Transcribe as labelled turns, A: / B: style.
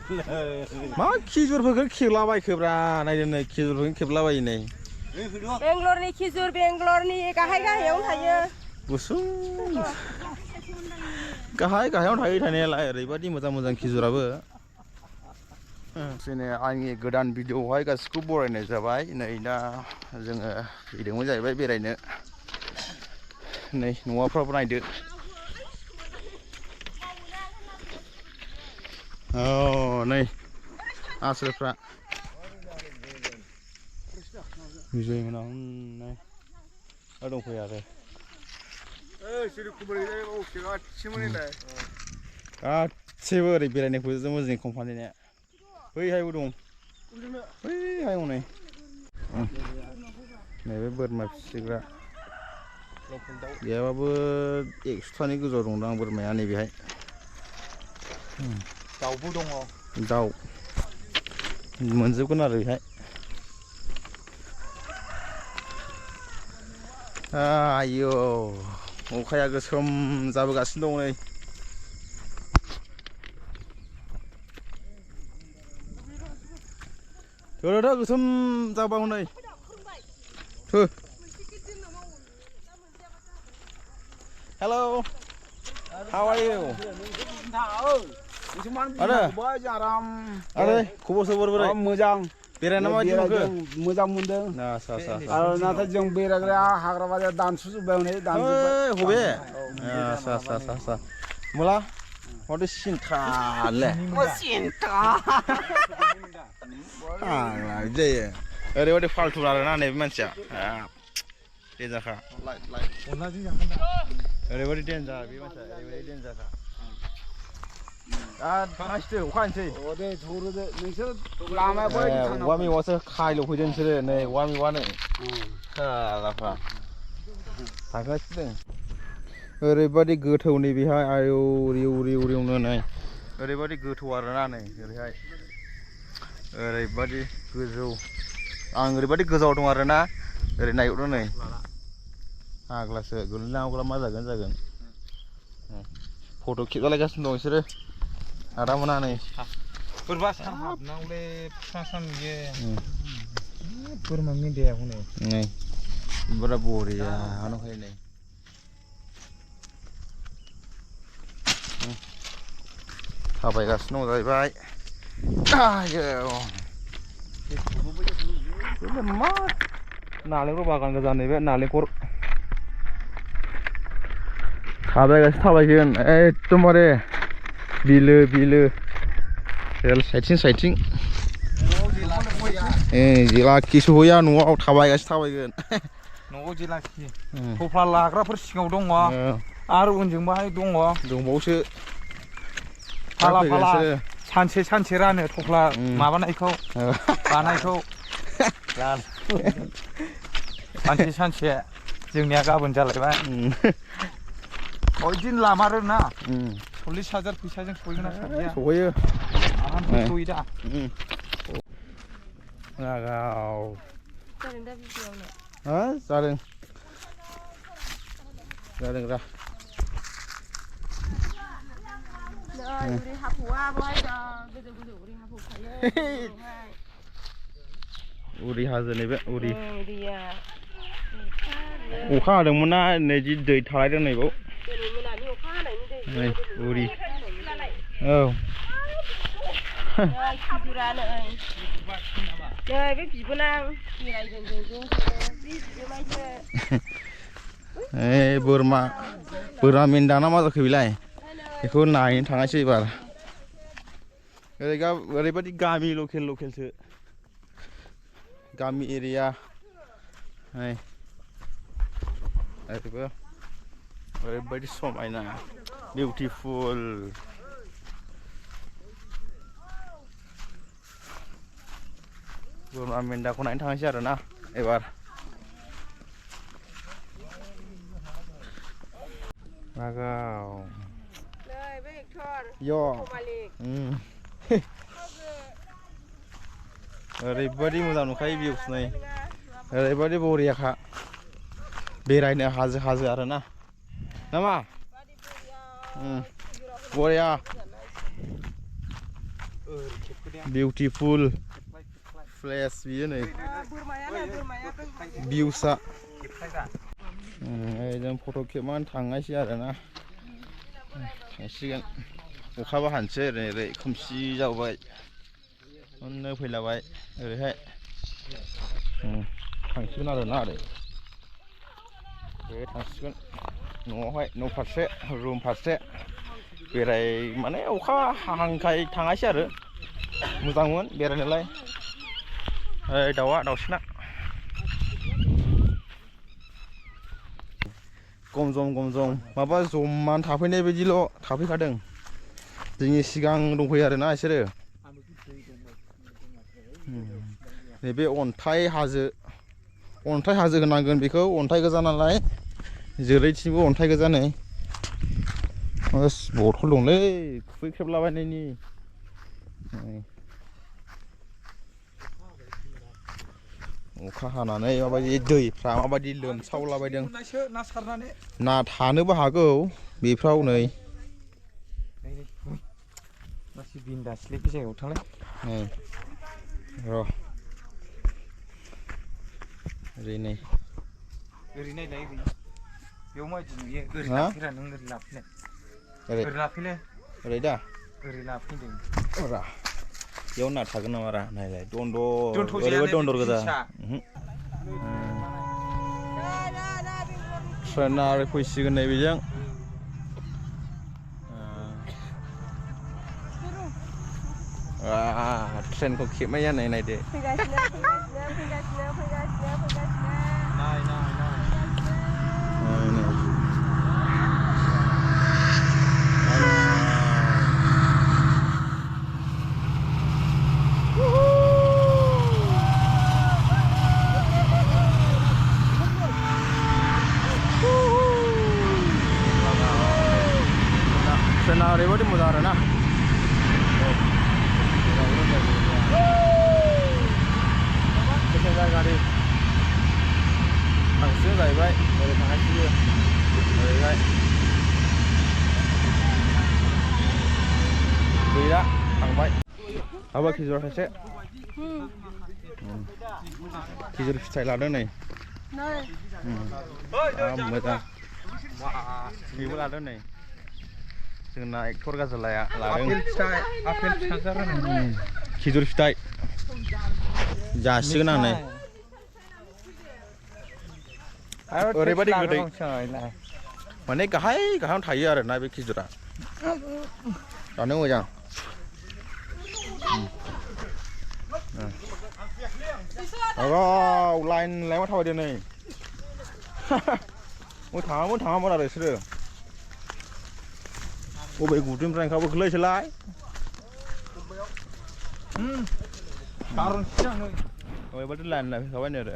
A: मा खिजुरफोरखौ खेबलाबायखोब्रा नायदो नै खिजुरफोरखौ खेबलाबायो नै
B: बेंगलरनि खिजुर बेंगलरनि गाहाय गाहायावनो थायो
A: गुसुं गाहायावनो थायो थानायालाय ओरैबायदि मोजां खिजुराबो जोंनि आंनि गोदान भिडिअ'आवहाय गासिखौबो बरायनाय जाबाय नै दा जोङो फैदोंमोन जाहैबाय बेरायनो नै न'आफ्राबो नायदो नै आसोलफ्रा बिजय मोनाव दंफैयो आरो गासिबो ओरै बेरायनायखौ जों मोजाङै कम्पानिनिया बैहायबो दं बैहाय हनै नैबे बोरमा फिसिग्रा गैयाबाबो 100थानि गोजौआव दंदां बोरमाया नैबेहाय
C: दाउबो दङ
A: दाउ मोनजोबगोन आरो बेहाय आयौ अखाया गोसोम जाबोगासिनो दं नै थ' गोसोम जाबा हनै हेलौ how are you आरे खबर सबर बोरै
C: मोजां
A: बेरायना माबायदि मोनखो
C: मोजां मोनदों आरो नाथाय जों बेरायग्रा हाग्रा बारिया दानस'जोब्बाय हनै
A: हबे आसा मोला माथो सिन्थालै
C: सिन्था
A: जायो ओरैबायदि फाल्थु आरोना नैबे मानसिया देन्जारखा ओरैबायदि देन्जार बे मानसिया ओरैबायदि देन्जारखा थांनांसिगौ अखा हानोसै औवा मेवासो खायल' फैदों नोंसोरो नै औवा मेवानो सालाफ्रा थांगासिनो ओरैबायदि गोथौ नैबेहाय आयौ रिउनो नै ओरैबायदि गोथौ आरोना नै ओरैहाय ओरैबायदि गोजौ आं ओरैबायदि गोजौआव दं आरोना ओरै नायहरदो नै आग्लासो गोलैना हागौला मा जागोन फट' खेबजालायगासिनो दं बिसोरो आदामोना नै
C: बोरैबा सान हाबनांगौलै सान नुयो बोरमा मेन्दाया हनै
A: नै बोरा बरिया नंखायो नै थाबायगासिनो दं जाहैबाय आयौ मा नालेंखर बागान गोजा नैबे नालेंखर थाबायगोन एकदमबारे बिलो साइथिं जेलाखि सहैया न'आव थाबायगोन
C: न'आव जेलाखि थफ्ला लाग्राफोर सिङाव दङ आरो उनजोंबोहाय
A: दंबावोसो
C: फाला सानसे रानो थफ्ला माबानायखौ बानायखौ सानसे जोंनिया गाबोन जालायबाय दिन लामारोना 40,000 फैसाजों सहैगोन
A: सहैयो
C: सहैयो दा
A: जादों रा उरि हाजो नैबे उरि अखा हादोंमोन ना नै जि दै थालायदों नैबाव उरि औ
B: बे बिबोनां
A: बोरमा मेन्दा ना मा जाखो बेलाय बेखौ नायनो थांनायसै एबार ओरैबायदि गामि लकेलसो गामि एरिया ओरैबायदि समायना बिउटिफुल बोरमा मेन्दाखौ नायनो थांनोसै आरोना एबार ओरैबायदि मोजां नुखायो भिउस नै ओरैबायदि बरियाखा बेरायनो हाजो आरोना नामा बरिया beautiful flash view này view sa जों फट' खेबनानै थांनायसै आरो ना थांसिगोन अखाबो हानोसै ओरै खोमसि जाबोबाय उननो फैलाबाय ओरैहाय थांसिगोन आरो ना ओरै बे थांसिगोन न'आवहाय न' फारसे रुम फारसे बेराय माने अखा हाहांखाय थाङासै आरो मोजांमोन बेरायनोलाय दाउआ दाउसिना गमजं माबा जमान थाफैनाय बायदिल' थाफैखादों जोंनि सिगां दंफैयो आरोना बिसोरो नैबे अन्थाइ हाजो होनांगोन बेखौ अन्थाइ गोजा नालाय जेरैथिंबो अन्थाइ गोजा नै बथल दंलै खुबैख्रेबलाबायनायनि अखा हानानै माबायदि दैफ्रा माबायदि लोमसावलाबायदों ना थानोबो हागौ बेफ्राव नै र' ओरै नै
C: ओरै नायलाय बेयाव माबायदि नुयो ओरै लाफैरा नों ओरै लाफैलाय
A: ओरै दा
C: ओरै लाफैदों
A: रा बेयाव ना थागोन नामा रा नायलाय दन्दर ओरैबो दन्दर गोजा ट्रेना आरो फैसिगोन नै बेजों ट्रेनखौ खेबनाय जानाय नायदो ट्रेना ओरैबायदि मोजां आरोना गारि थांसिगोन जाहैबाय ओरै थांनांसिगोन ओरैहाय गैला थांबाय हाबा खिजुर थाइसे खिजुर फिथाइ लादों नै मोजां बेबो लादों नै जोंना एक्टर गाजोलाया लादों खिजुर फिथाइ जासिगोन आं नै ओरैबायदि गोदै माने गाहायाव थायो आरोना बे खिजुरा जानो मोजां लाइन लाइनाव थाबायदों नै थाङामोन आरो बिसोरो बबे गुदुंनिफ्राय ओंखारबो गोलैसोलाय ओरैबायदि लाइन लायफैखाबाय नै आरो